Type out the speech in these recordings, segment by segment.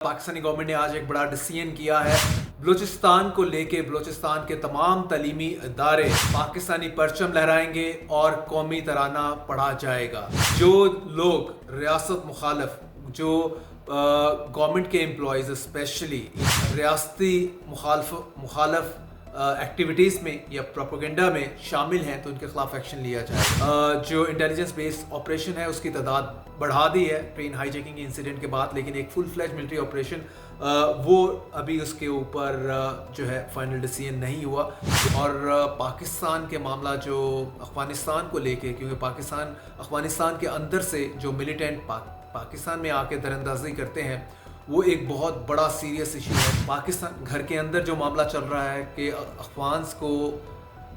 Pakistani government ने आज एक बड़ा डिसीजन किया है। बलूचिस्तान को लेके बलूचिस्तान के तमाम तालीमी इदारे पाकिस्तानी परचम लहराएंगे और कौमी तराना पढ़ा जाएगा। जो लोग रियासत मुखालफ, जो गवर्नमेंट के एम्प्लॉयज़ स्पेशली रियासती मुखालफ एक्टिविटीज़ में या प्रोपेगेंडा में शामिल हैं तो उनके खिलाफ एक्शन लिया जाए। जो इंटेलिजेंस बेस्ड ऑपरेशन है उसकी तादाद बढ़ा दी है ट्रेन हाईजैकिंग इंसिडेंट के बाद, लेकिन एक फुल फ्लैज मिलिट्री ऑपरेशन वो अभी उसके ऊपर जो है फाइनल डिसीजन नहीं हुआ। और पाकिस्तान के मामला जो अफ़गानिस्तान को लेके, क्योंकि अफ़गानिस्तान के अंदर से जो मिलिटेंट पाकिस्तान में आके दरअंदाजी करते हैं वो एक बहुत बड़ा सीरियस इशू है। पाकिस्तान घर के अंदर जो मामला चल रहा है कि अफ़गान्स को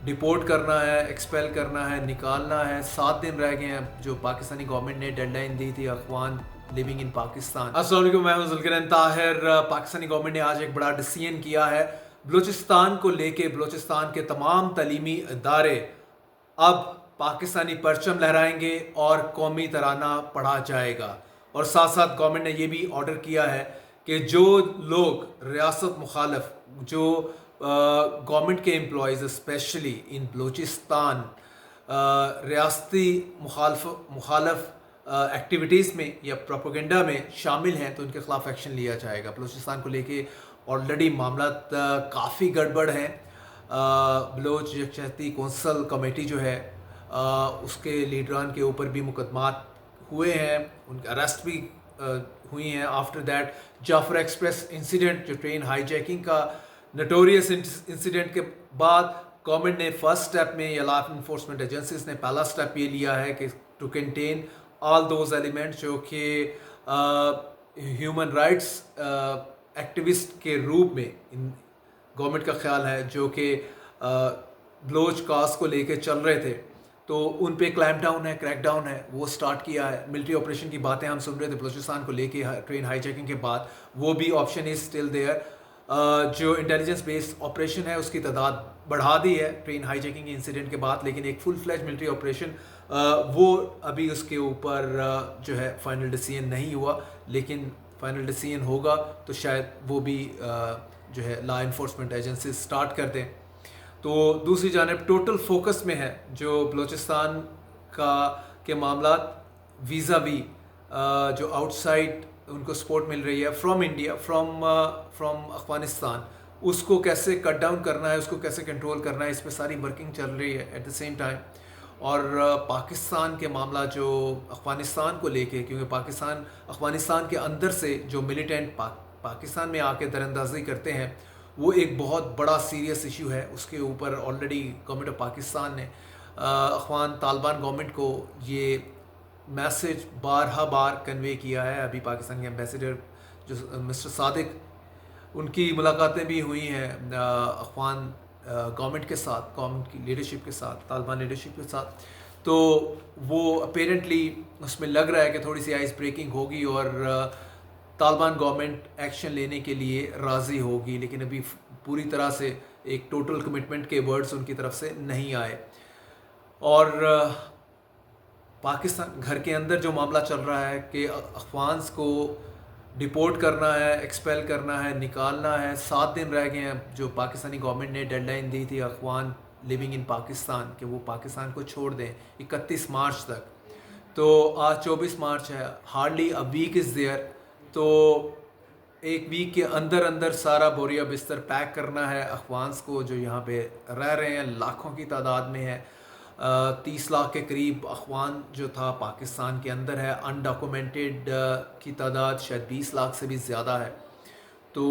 डिपोर्ट करना है, एक्सपेल करना है, निकालना है। 7 दिन रह गए हैं जो पाकिस्तानी गवर्नमेंट ने डेडलाइन दी थी अफ़गान लिविंग इन पाकिस्तान। अस्सलाम वालेकुम, मैं हूं ज़ुल्करन ताहिर। पाकिस्तानी गवर्नमेंट ने आज एक बड़ा डिसीजन किया है। बलूचिस्तान को लेके बलूचिस्तान के तमाम तालीमी इदारे अब पाकिस्तानी परचम लहराएंगे और कौमी तराना पढ़ा जाएगा। और साथ साथ गवर्नमेंट ने ये भी ऑर्डर किया है कि जो लोग रियासत मुखालफ, जो गवर्नमेंट के एम्प्लॉयज़ स्पेशली इन बलूचिस्तान रियासती मुखालफ एक्टिविटीज़ में या प्रोपेगेंडा में शामिल हैं तो उनके खिलाफ एक्शन लिया जाएगा। बलूचिस्तान को लेके ऑलरेडी मामला काफ़ी गड़बड़ हैं। बलोच यकजहती कौंसल कमेटी जो है उसके लीडरान के ऊपर भी मुकदमात हुए हैं, उनके अरेस्ट भी हुई हैं। After that Jaffar Express incident, जो ट्रेन हाईजैकिंग का नोटोरियस इंसिडेंट के बाद गवर्नमेंट ने फर्स्ट स्टेप में या लॉ इन्फोर्समेंट एजेंसीज ने पहला स्टेप ये लिया है कि to contain all those elements जो कि ह्यूमन राइट्स एक्टिविस्ट के रूप में गवर्नमेंट का ख्याल है, जो कि बलोच कास्ट को लेके चल रहे थे, तो उन पे क्लैम्प डाउन है, क्रैक डाउन है, वो स्टार्ट किया है। मिलिट्री ऑपरेशन की बातें हम सुन रहे थे बलूचिस्तान को लेके ट्रेन हाईजैकिंग के बाद, वो भी ऑप्शन इज स्टिल देयर। जो इंटेलिजेंस बेस्ड ऑपरेशन है उसकी तादाद बढ़ा दी है ट्रेन हाईजैकिंग इंसिडेंट के बाद, लेकिन एक फुल फ्लैज मिलिट्री ऑपरेशन वो अभी उसके ऊपर जो है फाइनल डिसीजन नहीं हुआ। लेकिन फाइनल डिसीजन होगा तो शायद वो भी जो है लॉ इन्फोर्समेंट एजेंसी स्टार्ट कर दें। तो दूसरी जानिब टोटल फोकस में है जो बलूचिस्तान के मामला वीज़ा भी जो आउटसाइड उनको सपोर्ट मिल रही है फ्रॉम इंडिया, फ्रॉम अफ़गानिस्तान, उसको कैसे कट डाउन करना है, उसको कैसे कंट्रोल करना है, इस पर सारी वर्किंग चल रही है एट द सेम टाइम। और पाकिस्तान के मामला जो अफ़गानिस्तान को लेके, क्योंकि अफ़गानिस्तान के अंदर से जो मिलिटेंट पाकिस्तान में आके दरअंदाजी करते हैं वो एक बहुत बड़ा सीरियस इशू है। उसके ऊपर ऑलरेडी गवर्नमेंट ऑफ पाकिस्तान ने अफ़गान तालिबान गवर्नमेंट को ये मैसेज बार कन्वे किया है। अभी पाकिस्तान के एम्बेसडर जो मिस्टर सादिक, उनकी मुलाकातें भी हुई हैं अफ़गान गवर्नमेंट के साथ, गवर्नमेंट की लीडरशिप के साथ, तालिबान लीडरशिप के साथ। तो वो अपेरेंटली उसमें लग रहा है कि थोड़ी सी आइस ब्रेकिंग होगी और तालिबान गवर्नमेंट एक्शन लेने के लिए राज़ी होगी, लेकिन अभी पूरी तरह से एक टोटल कमिटमेंट के वर्ड्स उनकी तरफ से नहीं आए। और पाकिस्तान घर के अंदर जो मामला चल रहा है कि अफ़गान्स को डिपोर्ट करना है, एक्सपेल करना है, निकालना है। 7 दिन रह गए हैं जो पाकिस्तानी गवर्नमेंट ने डेडलाइन दी थी अफ़गान लिविंग इन पाकिस्तान कि वो पाकिस्तान को छोड़ दें 31 मार्च तक। तो आज 24 मार्च है, hardly a week is there. तो एक वीक के अंदर सारा बोरिया बिस्तर पैक करना है अफ़गान्स को जो यहाँ पे रह रहे हैं, लाखों की तादाद में है। 30 लाख के करीब अफ़गान जो था पाकिस्तान के अंदर है, अनडॉक्यूमेंटेड की तादाद शायद 20 लाख से भी ज़्यादा है। तो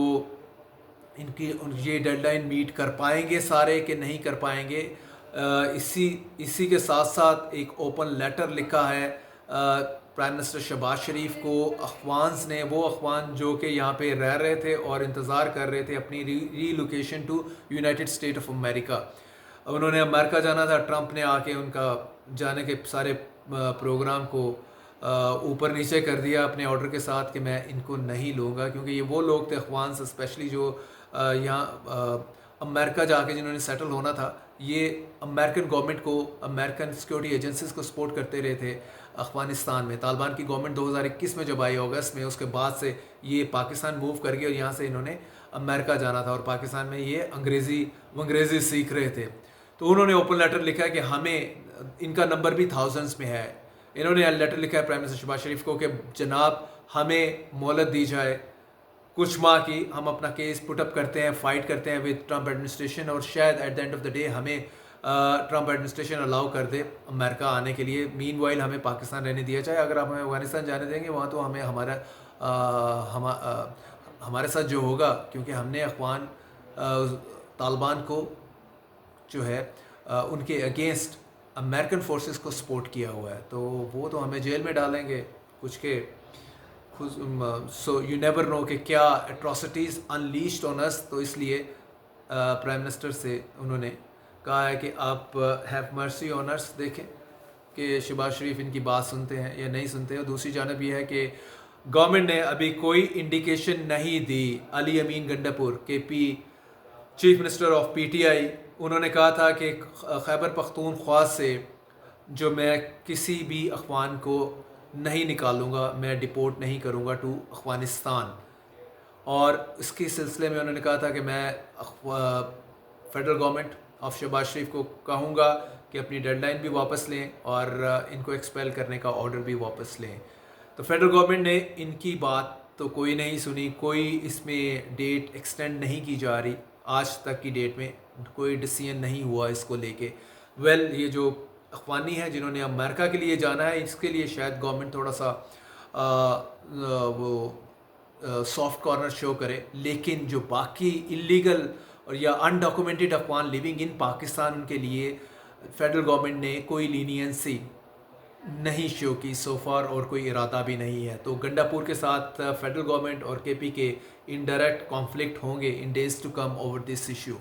ये डेडलाइन मीट कर पाएंगे सारे कि नहीं कर पाएंगे। इसी के साथ साथ एक ओपन लेटर लिखा है प्राइम मिनिस्टर शहबाज शरीफ को अफ़गान्स ने, वो अफ़गान जो कि यहाँ पे रह रहे थे और इंतज़ार कर रहे थे अपनी relocation to United State of America. उन्होंने अमेरिका जाना था, ट्रंप ने आके उनका जाने के सारे प्रोग्राम को ऊपर नीचे कर दिया अपने ऑर्डर के साथ कि मैं इनको नहीं लूँगा, क्योंकि ये वो लोग थे अफ़गान्स स्पेशली जो यहाँ अमेरिका जाके जिन्होंने सेटल होना था, یہ امریکن گورنمنٹ کو، امریکن سیکورٹی ایجنسیز کو سپورٹ کرتے رہے تھے افغانستان میں. طالبان کی گورنمنٹ 2021 میں جب آئی اگست میں، اس کے بعد سے یہ پاکستان موو کر گئے اور یہاں سے انہوں نے امریکہ جانا تھا اور پاکستان میں یہ انگریزی سیکھ رہے تھے. تو انہوں نے اوپن لیٹر لکھا ہے کہ ہمیں، ان کا نمبر بھی تھاؤزنڈس میں ہے، انہوں نے لیٹر لکھا ہے پرائم منسٹر شہباز شریف کو کہ جناب ہمیں مہلت دی جائے کچھ ماہ کی، ہم اپنا کیس پٹ اپ کرتے ہیں، فائٹ کرتے ہیں ود ٹرمپ ایڈمنسٹریشن، اور شاید at the end of the day ہمیں ٹرمپ ایڈمنسٹریشن الاؤ کر دے امریکہ آنے کے لیے. مین وائل ہمیں پاکستان رہنے دیا جائے. اگر آپ ہمیں افغانستان جانے دیں گے وہاں تو ہمیں ہمارے ساتھ جو ہوگا، کیونکہ ہم نے طالبان کو جو ہے ان کے اگینسٹ امریکن فورسز کو سپورٹ کیا ہوا ہے، تو وہ تو ہمیں جیل میں ڈالیں گے کچھ کے. سو یو نیور نو کہ کیا اٹراسٹیز انلیشڈ آن اس. تو اس لیے پرائم منسٹر سے انہوں نے کہا ہے کہ آپ ہیو مرسی آن اس. دیکھیں کہ شہباز شریف ان کی بات سنتے ہیں یا نہیں سنتے. اور دوسری جانب یہ ہے کہ گورنمنٹ نے ابھی کوئی انڈیکیشن نہیں دی. علی امین گنڈاپور کے P chief minister of P T I, انہوں نے کہا تھا کہ خیبر پختونخوا سے جو میں کسی بھی افغان کو نہیں نکالوں گا، میں ڈپورٹ نہیں کروں گا ٹو افغانستان. اور اس کے سلسلے میں انہوں نے کہا تھا کہ میں فیڈرل گورنمنٹ آف شہباز شریف کو کہوں گا کہ اپنی ڈیڈ لائن بھی واپس لیں اور ان کو ایکسپیل کرنے کا آرڈر بھی واپس لیں. تو فیڈرل گورنمنٹ نے ان کی بات تو کوئی نہیں سنی. کوئی اس میں ڈیٹ ایکسٹینڈ نہیں کی جا رہی. آج تک کی ڈیٹ میں کوئی ڈیسیژن نہیں ہوا اس کو لے کے. یہ جو اخوانی ہیں جنہوں نے امریکہ کے لیے جانا ہے، اس کے لیے شاید گورنمنٹ تھوڑا سا وہ سافٹ کارنر شو کرے. لیکن جو باقی اللیگل اور یا undocumented Afghan living in Pakistan, ان کے لیے فیڈرل گورنمنٹ نے کوئی لینینسی نہیں شو کی سو فار، اور کوئی ارادہ بھی نہیں ہے. تو گنڈاپور کے ساتھ فیڈرل گورنمنٹ اور کے پی کے انڈائریکٹ کانفلکٹ ہوں گے in days to come over this issue.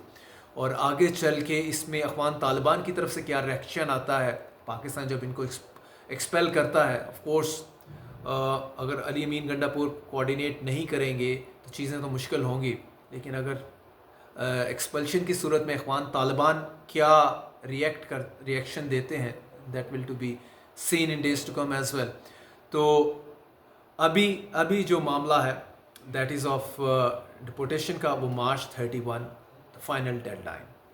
اور آگے چل کے اس میں افغان طالبان کی طرف سے کیا ریئیکشن آتا ہے، پاکستان جب ان کو ایکسپیل کرتا ہے. آف کورس اگر علی امین گنڈاپور کوآرڈینیٹ نہیں کریں گے تو چیزیں تو مشکل ہوں گی. لیکن اگر ایکسپلشن کی صورت میں افغان طالبان کیا ریئیکشن دیتے ہیں، that will to be seen in days to come as well. تو ابھی جو معاملہ ہے دیٹ از آف ڈپورٹیشن کا، وہ مارچ 31 فائنل ڈیڈ لائن.